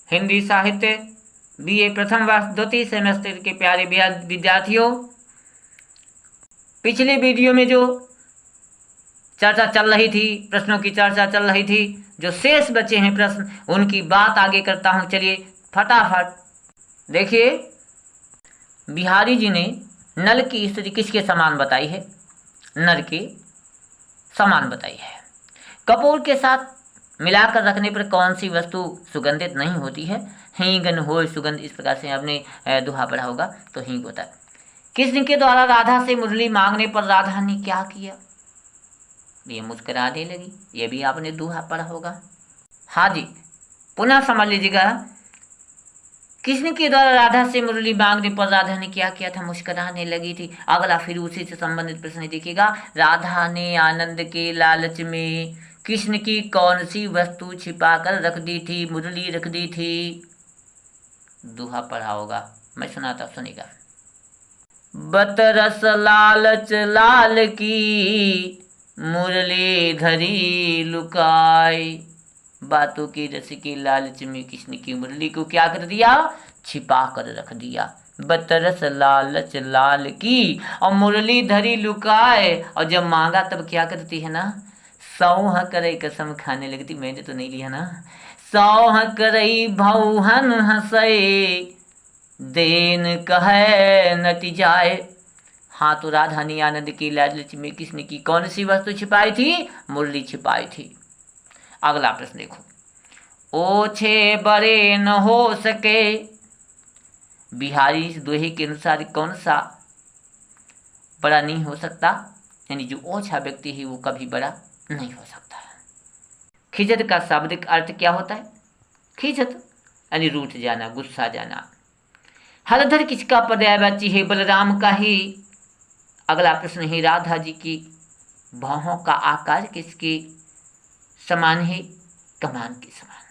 हिंदी साहित्य बीए प्रथम वर्ष द्वितीय सेमेस्टर के प्यारे विद्यार्थियों, पिछले वीडियो में जो चर्चा चल रही थी, प्रश्नों की चर्चा चल रही थी, जो शेष बचे हैं प्रश्न उनकी बात आगे करता हूं। चलिए फटाफट देखिए, बिहारी जी ने नल की स्थिति किसके समान बताई है? नर के समान बताई है। कपूर के साथ मिलाकर रखने पर कौन सी वस्तु सुगंधित नहीं होती है? हींगन हो सुगंध, इस प्रकार से आपने दोहा पढ़ा होगा, तो हींग होता है। कृष्ण के द्वारा राधा से मुरली मांगने पर राधा ने क्या किया? ये मुस्कुराने लगी, ये भी आपने दोहा पढ़ा होगा। हाँ जी, पुनः समझ लीजिएगा। कृष्ण के द्वारा राधा से मुरली मांगने पर राधा ने क्या किया था? मुस्कुराने लगी थी। अगला फिर उसी से संबंधित प्रश्न देखिएगा। राधा ने आनंद के लालच में कृष्ण की कौन सी वस्तु छिपा कर रख दी थी? मुरली रख दी थी। दोहा पढ़ा होगा, मैं सुनाता, सुनिएगा। बतरस लालच लाल की मुरली धरी लुकाई। बातों की रस के लालच में कृष्ण की मुरली को क्या कर दिया? छिपा कर रख दिया। बतरस लालच लाल की और मुरली धरी लुकाए, और जब मांगा तब क्या करती है ना? सौह करे कसम खाने लगती, मैंने तो नहीं लिया ना। सौह करई भौहन हंसए देन कहे नटी जाए। हाँ, तो राधा ने आनंद की लालच में कृष्ण की कौन सी वस्तु छिपाई थी? मुरली छिपाई थी। अगला प्रश्न देखो। ओछे बड़े न हो सके, बिहारी इस दोहे के अनुसार कौन सा बड़ा नहीं हो सकता? यानी जो ओछा व्यक्ति है वो कभी बड़ा नहीं हो सकता। खिजत का शाब्दिक अर्थ क्या होता है? खिजत यानी रूठ जाना, गुस्सा जाना। हलधर किसका पर्यायवाची है? बलराम का ही। अगला प्रश्न है, राधा जी की बाहों का आकार किसके समान है? कमान के समान।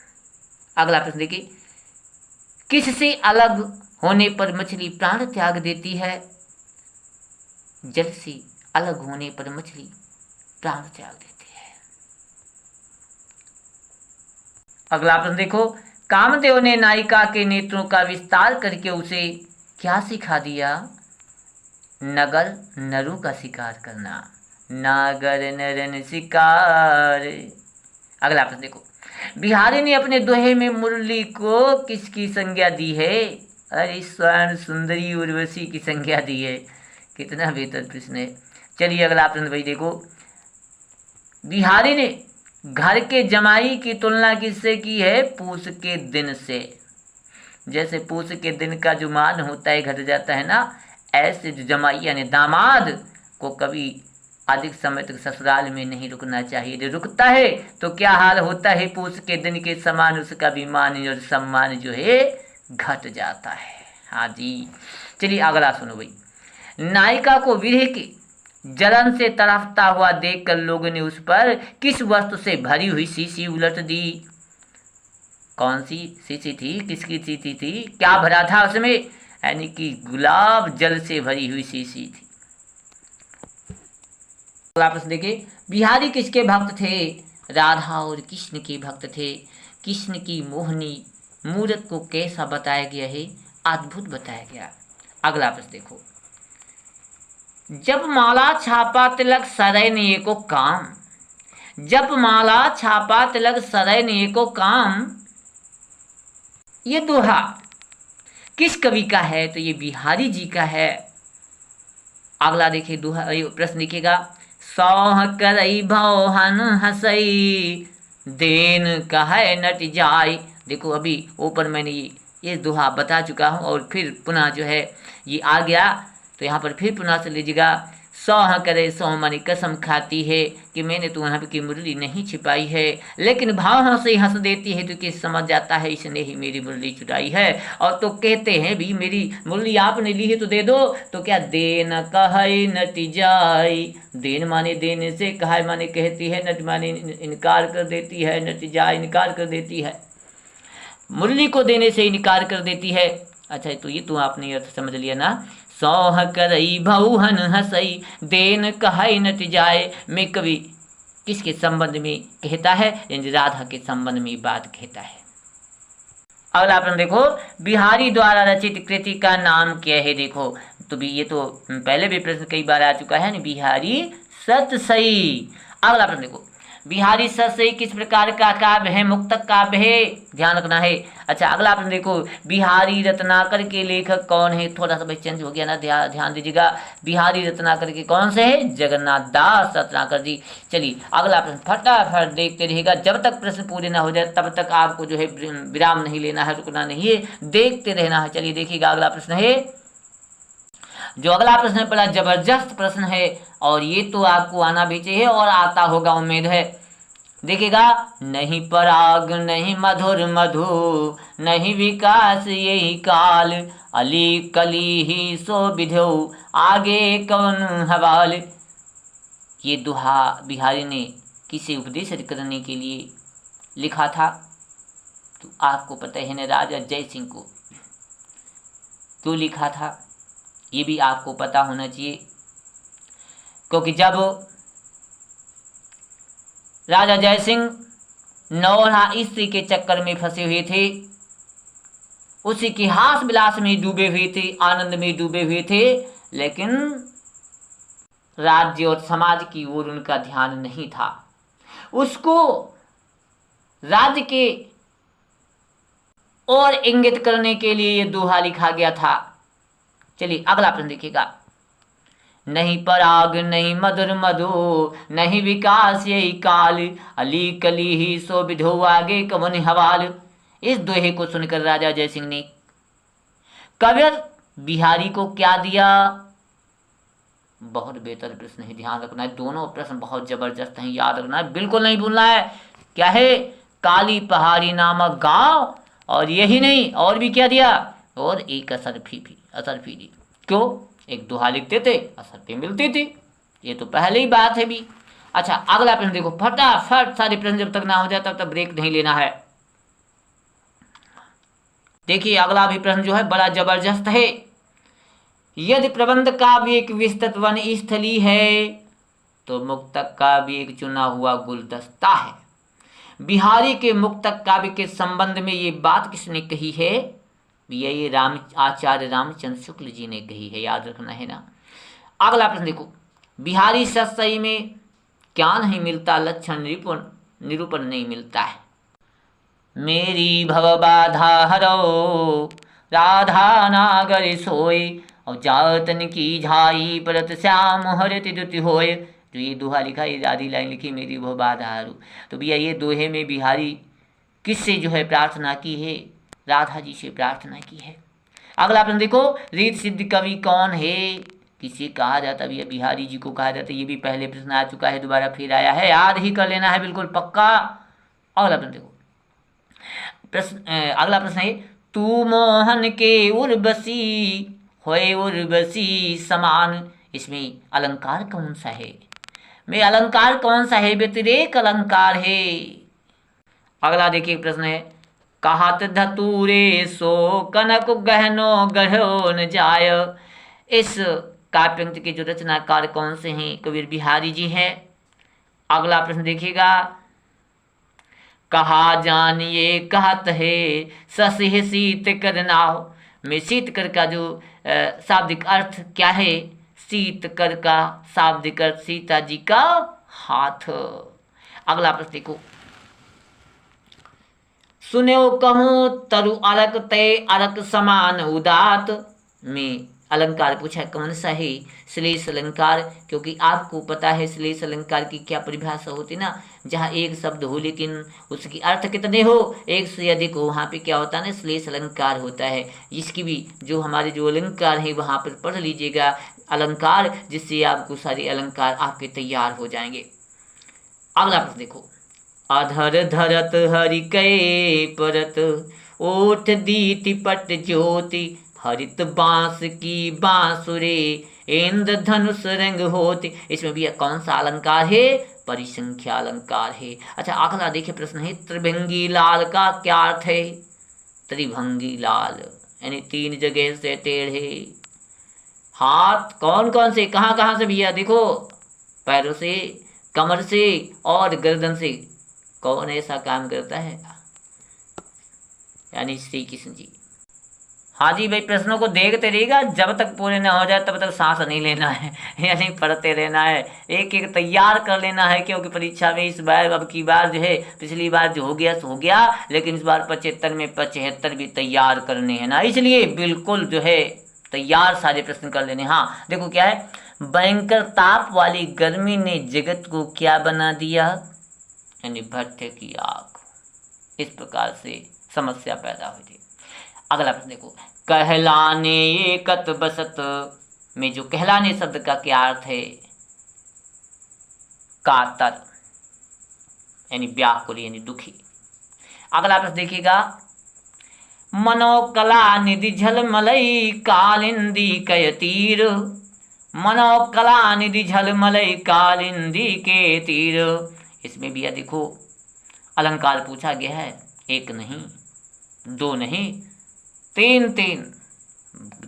अगला प्रश्न देखिए, किससे अलग होने पर मछली प्राण त्याग देती है? जल से अलग होने पर मछली प्राण त्याग देती है। अगला प्रश्न देखो, कामदेव ने नायिका के नेत्रों का विस्तार करके उसे क्या सिखा दिया? नगर नरों का शिकार करना। नागर नरन शिकार। अगला प्रश्न देखो, बिहारी ने अपने दोहे में मुरली को किसकी संज्ञा दी है? अरे स्वर्ण सुंदरी उर्वशी की संज्ञा दी है। कितना बेहतर प्रश्न है। चलिए अगला प्रश्न भाई देखो, बिहारी ने घर के जमाई की तुलना किससे की है? पूस के दिन से। जैसे पूस के दिन का जो मान होता है घट जाता है ना, ऐसे जो जमाई यानी दामाद को कभी अधिक समय तक ससुराल में नहीं रुकना चाहिए। यदि रुकता है तो क्या हाल होता है? पूस के दिन के समान उसका भी मान और सम्मान जो है घट जाता है। हाँ जी, चलिए अगला सुनो भाई। नायिका को विरह के जलन से तड़पता हुआ देखकर लोगों ने उस पर किस वस्तु से भरी हुई शीशी उलट दी? कौन सी शीशी थी? किसकी शीशी थी? क्या भरा था उसमें? यानी कि गुलाब जल से भरी हुई शीशी थी। अगला प्रश्न देखिए, बिहारी किसके भक्त थे? राधा और कृष्ण के भक्त थे। कृष्ण की मोहनी मूरत को कैसा बताया गया है? अद्भुत बताया गया। अगला प्रश्न देखो, जब माला छापा तिलक सरै ने को काम। जब माला छापा तिलक सरै ने को काम, ये दोहा किस कवि का है? तो ये बिहारी जी का है। अगला देखिए दोहा, प्रश्न लिखिएगा, सौह करई भौहन हंसई देन कहे नट जाय। देखो अभी ऊपर मैंने ये दोहा बता चुका हूँ और फिर पुनः जो है ये आ गया, तो यहाँ पर फिर पुनः से लीजिएगा। सौह करे, सौह मानी कसम खाती है कि मैंने तो वहाँ की मुरली नहीं छिपाई है, लेकिन भाव से हंस देती है तो किस समझ जाता है इसने ही मेरी मुरली चुराई है। और तो कहते हैं भी मेरी मुरली आपने ली है तो दे दो, तो क्या देन कहे नट जाय। देन माने देने से, कहा माने कहती है, नट माने इनकार कर देती है, नट जाय इनकार कर देती है, मुरली को देने से इनकार कर देती है। अच्छा, तो ये तो आपने अर्थ समझ लिया ना। सौह करई भौहन हंसई देन कहे नट जाए में कवि किसके संबंध में कहता है? राधा के संबंध में बात कहता है। अगला प्रश्न देखो, बिहारी द्वारा रचित कृति का नाम क्या है। देखो तो भी ये तो पहले भी प्रश्न कई बार आ चुका है ना, बिहारी सतसई। अगला प्रश्न देखो, बिहारी सतसई किस प्रकार का काव्य है, मुक्तक काव्य है, ध्यान रखना है। अच्छा अगला प्रश्न देखो, बिहारी रत्नाकर के लेखक कौन है। थोड़ा सा भाई चेंज हो गया ना, ध्यान दीजिएगा। बिहारी रत्नाकर के कौन से है, जगन्नाथ दास रत्नाकर जी। चलिए अगला प्रश्न फटाफट देखते रहिएगा, जब तक प्रश्न पूरे ना हो जाए तब तक आपको जो है विराम नहीं लेना है, रुकना नहीं है, देखते रहना है। चलिए देखिएगा, अगला प्रश्न है, जो अगला प्रश्न है बड़ा जबरदस्त प्रश्न है और ये तो आपको आना भी चाहिए और आता होगा उम्मीद है। देखिएगा, नहीं पराग नहीं मधुर मधु, नहीं विकास यही काल, अली कली ही सो विधो, आगे कौन हवाल। ये दोहा बिहारी ने किसे उपदेश करने के लिए लिखा था, तो आपको पता है ना, राजा जय सिंह को क्यों लिखा था ये भी आपको पता होना चाहिए। क्योंकि जब राजा जय सिंह नौरा स्त्री के चक्कर में फंसे हुए थे, उसी की हास विलास में डूबे हुए थे, आनंद में डूबे हुए थे, लेकिन राज्य और समाज की ओर उनका ध्यान नहीं था। उसको राज्य के और इंगित करने के लिए ये दोहा लिखा गया था। चलिए अगला प्रश्न देखिएगा, नहीं पराग नहीं मधुर मधु, नहीं विकास यही काल, अली कली ही सो विधो, आगे कवन हवाल। इस दोहे को सुनकर राजा जय सिंह ने कवियर बिहारी को क्या दिया। बहुत बेहतर प्रश्न है, ध्यान रखना है, दोनों प्रश्न बहुत जबरदस्त हैं, याद रखना है, बिल्कुल नहीं भूलना है। क्या है, काली पहाड़ी नामक गांव, और यही नहीं और भी क्या दिया, और एक असरफी भी, असरफी दी। क्यों, एक दोहा लिखते थे, असरफी मिलती थी, ये तो पहले ही बात है भी। अच्छा अगला प्रश्न देखो, फटाफट सारे प्रश्न जब तक ना हो जाए तब तक ब्रेक नहीं लेना है। देखिए अगला भी प्रश्न जो है बड़ा जबरदस्त है, यदि प्रबंध काव्य एक विस्तृत वन स्थली है तो मुक्तक काव्य एक चुना हुआ गुलदस्ता है। बिहारी के मुक्तक काव्य के संबंध में ये बात किसने कही है, ये आचार्य रामचंद्र शुक्ल जी ने कही है, याद रखना है ना। अगला प्रश्न देखो, बिहारी सतसई में क्या नहीं मिलता, लक्षण निरूपण नहीं मिलता है। मेरी भव बाधा हरो, राधा नागर सोए, और जातन की झाई परत श्याम हरित द्युति होय। तो ये दोहा लिखा, ये आधी लाइन लिखी, मेरी भव बाधा हरो। तो भैया ये दोहे में बिहारी किससे जो है प्रार्थना की है, राधा जी से प्रार्थना की है। अगला प्रश्न देखो, रीत सिद्ध कवि कौन है, किसे कहा जाता है, बिहारी जी को कहा जाता है। ये भी पहले प्रश्न आ चुका है, दोबारा फिर आया है, याद ही कर लेना है बिल्कुल पक्का। अगला प्रश्न देखो, अगला प्रश्न है, तू मोहन के उर्वशी होए उर्वशी समान, इसमें अलंकार कौन सा है, में अलंकार कौन सा है, व्यतिरेक अलंकार है। अगला देखिए प्रश्न है, कहत धतूरे सो कनक गहनो गढ़ो न जाय। इस काव्य पंक्ति के जो रचनाकार कौन से हैं, कबीर बिहारी जी हैं। अगला प्रश्न देखिएगा, कहा जानिए कहत है ससिह शीत कर नाव, में शीत कर का जो शाब्दिक अर्थ क्या है, शीत कर का शाब्दिक अर्थ सीता जी का हाथ। अगला प्रश्न देखो, सुनो कहूँ तरु अरक तय अरक समान उदात, में अलंकार पूछा कौन सा है, श्लेष अलंकार। क्योंकि आपको पता है श्लेष अलंकार की क्या परिभाषा होती ना, जहाँ एक शब्द हो लेकिन उसकी अर्थ कितने हो, एक से अधिक हो, वहाँ पे क्या होता है ना, श्लेष अलंकार होता है। इसकी भी जो हमारे जो अलंकार हैं वहाँ पर पढ़ लीजिएगा अलंकार, जिससे आपको सारे अलंकार आपके तैयार हो जाएंगे। अगला प्रश्न देखो, अधर धरत हरि कै परत, ओठ दीति पट ज्योति, हरित बांस की बांसुरे, इंद्र धनुष रंग होते। इसमें भी कौन सा अलंकार है, परिसंख्या अलंकार है। अच्छा अगला देखिए प्रश्न है, त्रिभंगी लाल का क्या अर्थ है। त्रिभंगी लाल यानी तीन जगह से टेढ़े हाथ, कौन कौन से, कहाँ कहाँ से भैया, देखो पैरों से, कमर से और गर्दन से, कौन ऐसा काम करता है, यानी श्री कृष्ण जी। हाँ जी भाई, प्रश्नों को देखते रहिएगा, जब तक पूरे ना हो जाए तब तक सांस नहीं लेना है यानी पढ़ते रहना है, एक एक तैयार कर लेना है, क्योंकि परीक्षा में इस बार, अब की बार जो है, पिछली बार जो हो गया सो हो गया, लेकिन इस बार 75 में 75 भी तैयार करने हैं ना, इसलिए बिल्कुल जो है तैयार सारे प्रश्न कर लेने। हाँ देखो क्या है, भयंकर ताप वाली गर्मी ने जगत को क्या बना दिया, यानी भट्टे की आग। इस प्रकार से समस्या पैदा हुई थी। अगला प्रश्न देखो, कहलाने एकत बसत में जो कहलाने शब्द का क्या अर्थ है, कातर यानी व्याकुल यानी दुखी। अगला प्रश्न देखिएगा, मनोकला निधि झलमलई कालिंदी कय तीर, मनोकला निधि झलमलई कालिंदी के तीर। इसमें भी यह देखो अलंकार पूछा गया है, एक नहीं, दो नहीं, तीन तीन,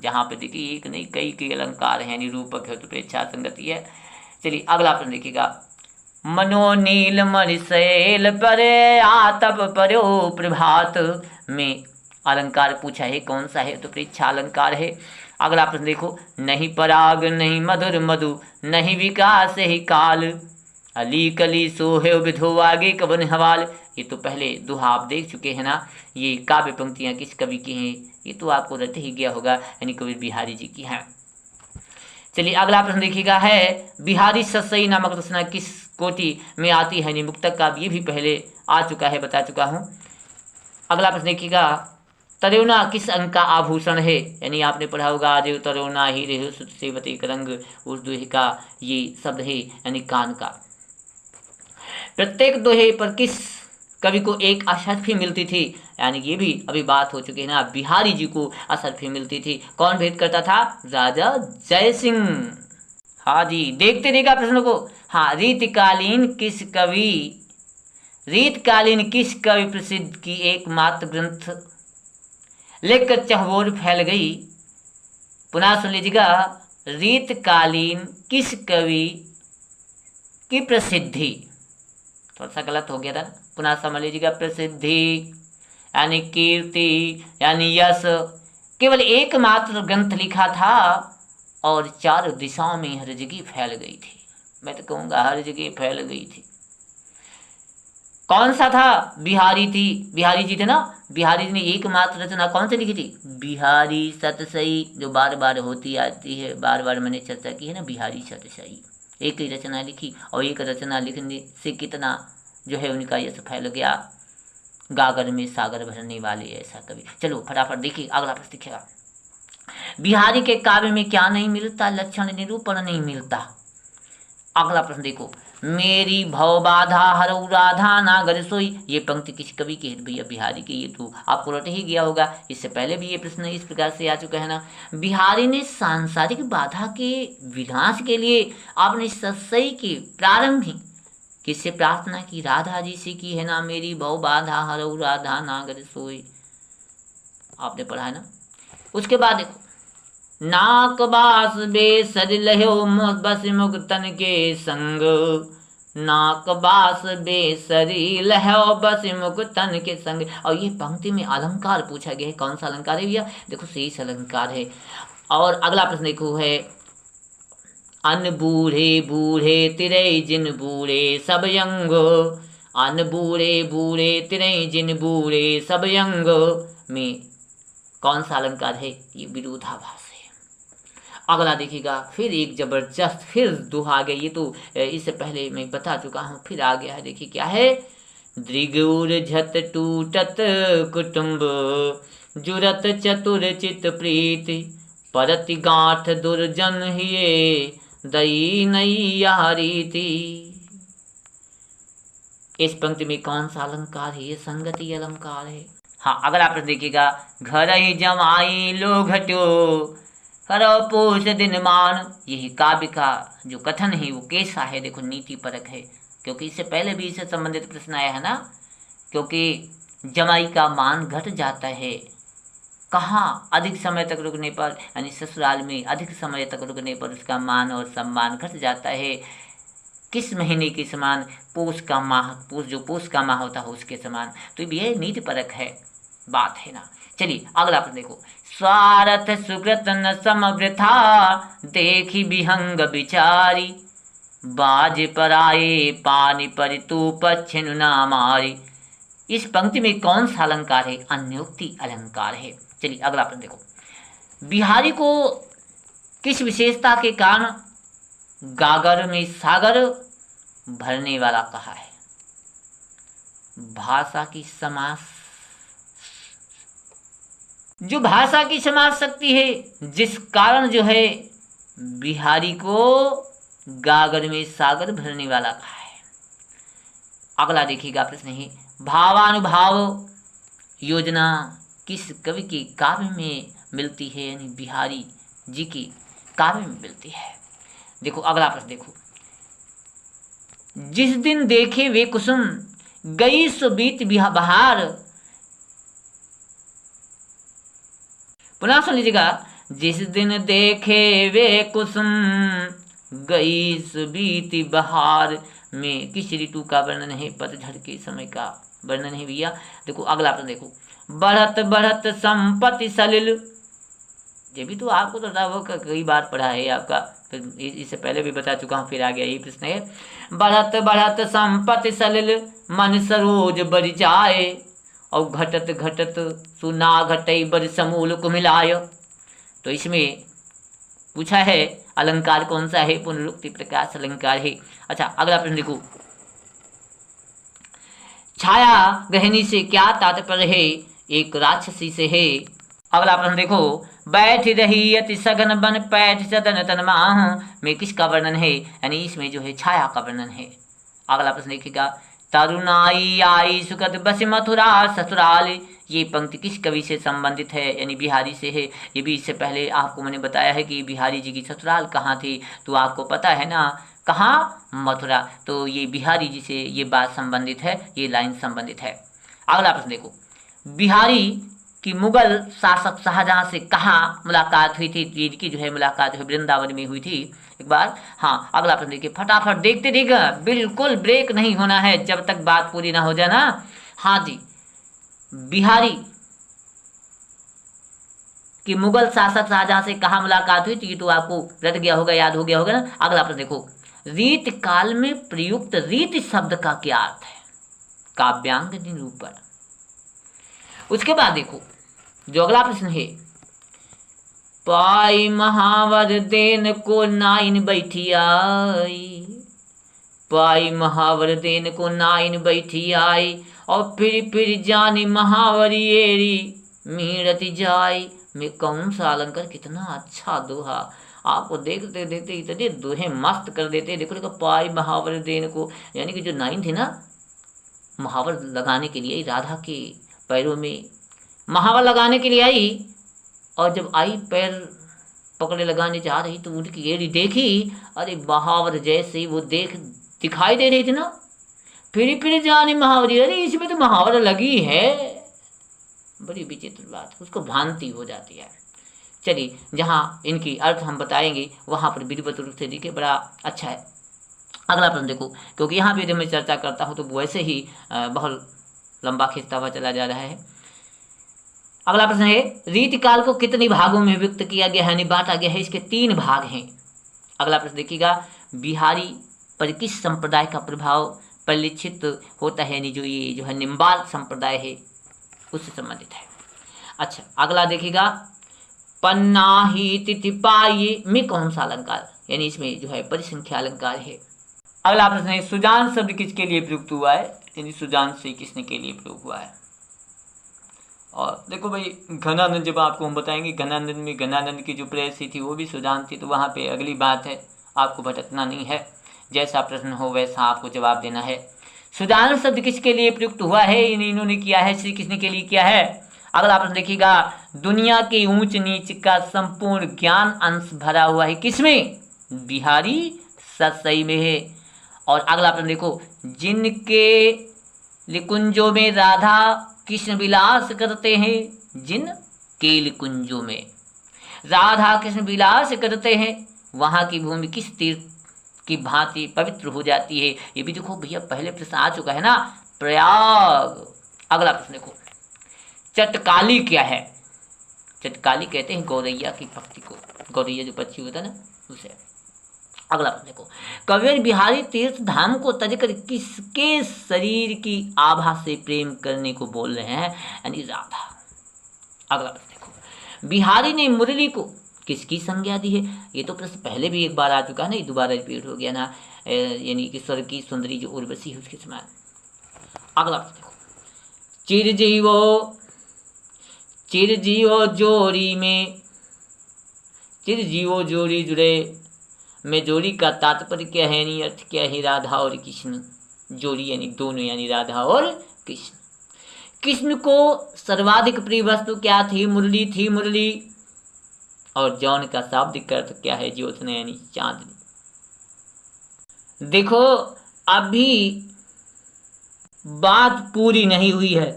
जहाँ पे देखिए एक नहीं कई अलंकार हैं, निरूपक है तो प्रेक्षा संगति है। चलिए अगला प्रश्न देखिएगा, मनोनील मणिशैल परे आतप पर्यो प्रभात में अलंकार पूछा है, कौन सा है, तो प्रेक्षा अलंकार है। अगला प्रश्न देखो, नहीं पराग नहीं मधुर मधु नहीं विकास ही काल, अली कली सोहे विधो आगे कवन हवाल। ये तो पहले दोहा आप देख चुके हैं ना, ये काव्य पंक्तियाँ किस कवि की हैं, ये तो आपको रट ही गया होगा, यानी कवि बिहारी जी की हैं। चलिए अगला प्रश्न देखिएगा, है बिहारी ससई नामक रचना किस कोटि में आती है, मुक्तक का, ये भी पहले आ चुका है, बता चुका हूँ। अगला प्रश्न देखिएगा, तरुणा किस अंक का आभूषण है, यानी आपने पढ़ा होगा, आज तरुणा ही रेहु सुत सेवती करंग, उस दोहे का ये शब्द है, यानी कान का। प्रत्येक दोहे पर किस कवि को एक अशर्फी मिलती थी, यानी ये भी अभी बात हो चुकी है ना, बिहारी जी को अशर्फी मिलती थी। कौन भेंट करता था, राजा जय सिंह। हाँ जी, देखते रहेगा प्रश्न को। हाँ, रीतकालीन किस कवि प्रसिद्ध की एकमात्र ग्रंथ लेखकर चहुओर फैल गई। पुनः सुन लीजिएगा, रीतकालीन किस कवि की प्रसिद्धि, थोड़ा सा गलत हो गया था, पुनः समझ लीजिएगा, प्रसिद्धि यानी कीर्ति यानी यश, केवल एकमात्र ग्रंथ लिखा था और चारों दिशाओं में हर जगह फैल गई थी। मैं तो कहूँगा हर जगह फैल गई थी। कौन सा था, बिहारी जी थे ना, बिहारी जी ने एकमात्र रचना कौन सी लिखी थी, बिहारी सतसई, जो बार बार होती आती है, बार बार मैंने चर्चा की है ना, बिहारी सतसई, एक ही रचना लिखी, और एक रचना लिखने से कितना जो है उनका यश फैल गया, गागर में सागर भरने वाले ऐसा कवि। चलो फटाफट देखिए अगला प्रश्न दिखेगा, बिहारी के काव्य में क्या नहीं मिलता, लक्षण निरूपण नहीं मिलता। अगला प्रश्न देखो, मेरी भव बाधा हरऊ राधा नागर सोई, ये पंक्ति किस कवि की है भैया, बिहारी की। ये तो आपको रट ही गया होगा, इससे पहले भी ये प्रश्न इस प्रकार से आ चुका है ना। बिहारी ने सांसारिक बाधा के विनाश के लिए अपने ससई की प्रारंभिक किससे प्रार्थना की, राधा जी से की है ना, मेरी भव बाधा हरऊ राधा नागर सोई, आपने पढ़ा है ना। उसके बाद देखो, नाक बास बेसर लहो बस मुक्तन के संग, नाक बास बेसरी लहो बस मुक्तन के संग। और ये पंक्ति में अलंकार पूछा गया है, कौन सा अलंकार है भैया, देखो शेष अलंकार है। और अगला प्रश्न देखो है, अन बूढ़े बूढ़े तिरे जिन बूढ़े सब यंग, अन बूढ़े बूढ़े तिरे जिन बूढ़े सब यंग में कौन सा अलंकार है, ये विरोधाभास है। अगला देखिएगा, फिर एक जबरदस्त फिर दोहा आ गया, ये तो इससे पहले मैं बता चुका हूँ, फिर आ गया है, देखिए क्या है, दृगुर झत टूटत कुटुंब जुरत चतुर चित प्रीति, परति गांठ दुर्जन हिये दई नई रीति। इस पंक्ति में कौन सा अलंकार है, ये संगति अलंकार है। हाँ, अगर आप देखिएगा, घर ही जमाई लो घट्यो करो पोष दिन मान, यही काव्य का जो कथन है वो कैसा है, देखो नीति परक है, क्योंकि इससे पहले भी इससे संबंधित प्रश्न आया है ना। क्योंकि जमाई का मान घट जाता है, कहाँ, अधिक समय तक रुकने पर, यानी ससुराल में अधिक समय तक रुकने पर उसका मान और सम्मान घट जाता है। किस महीने के समान, पोष का माह, जो पोष का माह होता है उसके समान। तो ये नीति परक है। बात है ना। चलिए अगला प्रश्न देखो। स्वार्थ सुकृत न समवृथा देखी विहंग विचारी बाज पर आए पानी पर तू पच्छिन ना मारी। इस पंक्ति में कौन सा अलंकार है? अन्योक्ति अलंकार है। चलिए अगला प्रश्न देखो। बिहारी को किस विशेषता के कारण गागर में सागर भरने वाला कहा है? भाषा की समास, जो भाषा की समास शक्ति है, जिस कारण जो है बिहारी को गागर में सागर भरने वाला कहा है। अगला देखिएगा प्रश्न है, भावानुभाव योजना किस कवि के काव्य में मिलती है? यानी बिहारी जी के काव्य में मिलती है। देखो अगला प्रश्न देखो। जिस दिन देखे वे कुसुम गई सो बीत बहार। पुनः सुन लीजिएगा। जिस दिन देखे वे कुसुम गई सो बीत बहार में किस ऋतु का वर्णन है? पतझड़ के समय का वर्णन है भैया। देखो अगला प्रश्न देखो। बढ़त बढ़त संपत्ति सलिल, ये भी तो आपको तो वो कई बार पढ़ा है आपका, फिर इससे पहले भी बता चुका हूँ, फिर आ गया यही प्रश्न है। बढ़त बढ़त संपत्ति सलिल मन सरोज बढ़ जाए और घटत घटत सुना घटई बड़ समूल को मिलाय। तो इसमें पूछा है अलंकार कौन सा है? पुनरुक्ति प्रकाश अलंकार है। अच्छा अगला प्रश्न देखो। छाया गहनी से क्या तात्पर्य है? एक राक्षसी से है। अगला प्रश्न देखो। बैठ रही अति सघन बन पैठ सदन तन माह में किसका वर्णन है? यानी इसमें जो है छाया का वर्णन है। अगला प्रश्न देखिएगा। तरुणाई आई सुखद बस मथुरा ससुराल, ये पंक्ति किस कवि से संबंधित है? यानी बिहारी से है। ये भी इससे पहले आपको मैंने बताया है कि बिहारी जी की ससुराल कहाँ थी, तो आपको पता है ना, कहाँ? मथुरा। तो ये बिहारी जी से ये बात संबंधित है, ये लाइन संबंधित है। अगला प्रश्न देखो। बिहारी की मुगल शासक शाहजहां से कहाँ मुलाकात हुई थी? इनकी जो है मुलाकात जो है वृंदावन में हुई थी एक बार। हाँ अगला प्रश्न देखिए, फटाफट देखते रहिएगा, बिल्कुल ब्रेक नहीं होना है जब तक बात पूरी ना हो जाए ना। हाँ जी, बिहारी कि मुगल शासक शाहजहां से कहाँ मुलाकात हुई थी, तो आपको रट गया होगा, याद हो गया होगा ना। अगला प्रश्न देखो। रीत काल में प्रयुक्त रीत शब्द का क्या अर्थ है? काव्यांग निरूपण। उसके बाद देखो जो अगला प्रश्न है। पाई महावर देन को नाइन बैठी आई, पाई महावर देन को नाइन बैठी आई और फिर जानी महावरी एरी मीरती जाई में कौन सा अलंकार? कितना अच्छा दोहा, आपको देखते देखते इतने दोहे मस्त कर देते। देखो देखो, पाई महावर देन को, यानी कि जो नाइन थी ना, महावर लगाने के लिए राधा के पैरों में महावर लगाने के लिए आई, और जब आई पैर पकड़े लगाने जा रही तो उनकी एड़ी देखी, अरे महावर जैसे वो दिखाई दे रही थी ना। फिर जाने महावरी, अरे इसमें तो महावर लगी है। बड़ी विचित्र बात, उसको भ्रांति हो जाती है। चलिए जहाँ इनकी अर्थ हम बताएंगे वहाँ पर विधिवत रूप से देखिए, बड़ा अच्छा है। अगला प्रश्न देखो, क्योंकि यहाँ पे जब मैं चर्चा करता हूँ तो वैसे ही बहुत लंबा खिंचता हुआ चला जा रहा है। अगला प्रश्न है। रीतिकाल को कितने भागों में व्यक्त किया गया है, यानी बांटा गया है? इसके 3 भाग हैं। अगला प्रश्न देखिएगा। बिहारी पर किस संप्रदाय का प्रभाव परिलक्षित होता है? यानी जो ये जो है निम्बाल संप्रदाय है उससे संबंधित है। अच्छा अगला देखिएगा। पन्ना ही तिथि पाई में कौन सा अलंकार? यानी इसमें जो है परिसंख्या अलंकार है। अगला प्रश्न है। सुजान शब्द किसके लिए प्रयुक्त हुआ है? यानी सुजान से किसने के लिए प्रयोग हुआ है? और देखो भाई, घनानंद जब आपको हम बताएंगे, घनानंद में घनानंद की जो प्रेयसी थी वो भी सुजान थी, तो वहाँ पे अगली बात है, आपको भटकना नहीं है। जैसा प्रश्न हो वैसा आपको जवाब देना है। सुजान शब्द किसके लिए प्रयुक्त हुआ है? इन्होंने किया है, श्री कृष्ण के लिए किया है। अगला प्रश्न देखिएगा। दुनिया के ऊंच नीच का संपूर्ण ज्ञान अंश भरा हुआ है किसमें? बिहारी सतसई में है। और अगला प्रश्न देखो। जिनके लिकुंजों में राधा कृष्ण विलास करते हैं, जिन के कुंजों में राधा कृष्ण विलास करते हैं, वहां की भूमि किस तीर्थ की भांति पवित्र हो जाती है? ये भी देखो भैया, पहले प्रश्न आ चुका है ना, प्रयाग। अगला प्रश्न देखो। चटकाली क्या है? चटकाली कहते हैं गौरैया की पक्षी को, गौरैया जो पक्षी होता है ना उसे। अगला प्रश्न देखो, कबीर बिहारी तीर्थ धाम को तजकर किसके शरीर की आभा से प्रेम करने को बोल रहे हैं, यानी राधा। अगला प्रश्न देखो, बिहारी ने मुरली को किसकी संज्ञा दी है? ये तो प्रश्न पहले भी एक बार आ चुका है ना, ये दोबारा रिपीट हो गया ना, यानी कि स्वर्ग की सुंदरी जो उर्वशी है उसके समान। अगला प्रश्न देखो, चिरजीवो जोड़ी में, चिरजीवो जोड़ी जुड़े में जोड़ी का तात्पर्य क्या है, यानी अर्थ क्या है? राधा और कृष्ण, जोड़ी यानी दोनों, यानी राधा और कृष्ण। कृष्ण को सर्वाधिक प्रिय वस्तु क्या थी? मुरली थी, मुरली। और जौन का शाब्दिक अर्थ क्या है? ज्योत्सना यानी चांदनी। देखो अभी बात पूरी नहीं हुई है,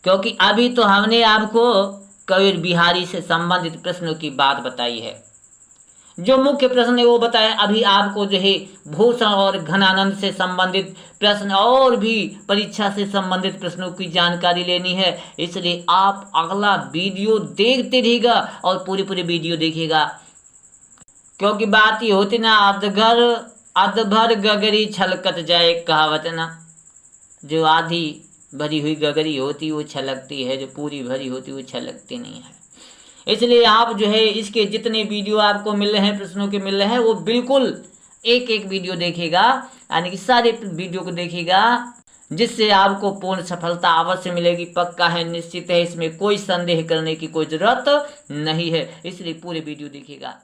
क्योंकि अभी तो हमने आपको कबीर बिहारी से संबंधित प्रश्नों की बात बताई है। जो मुख्य प्रश्न है वो बताया। अभी आपको जो है भूषण और घनानंद से संबंधित प्रश्न और भी परीक्षा से संबंधित प्रश्नों की जानकारी लेनी है, इसलिए आप अगला वीडियो देखते रहिएगा और पूरी वीडियो देखिएगा। क्योंकि बात ये होती ना, अधभर गगरी छलकत जाए, कहावत ना, जो आधी भरी हुई गगरी होती वो छलकती है, जो पूरी भरी होती वो छलकती नहीं है। इसलिए आप जो है इसके जितने वीडियो आपको मिल रहे हैं, प्रश्नों के मिल रहे हैं, वो बिल्कुल एक वीडियो देखिएगा, यानी कि सारे वीडियो को देखिएगा, जिससे आपको पूर्ण सफलता अवश्य मिलेगी। पक्का है, निश्चित है, इसमें कोई संदेह करने की कोई जरूरत नहीं है। इसलिए पूरे वीडियो देखिएगा।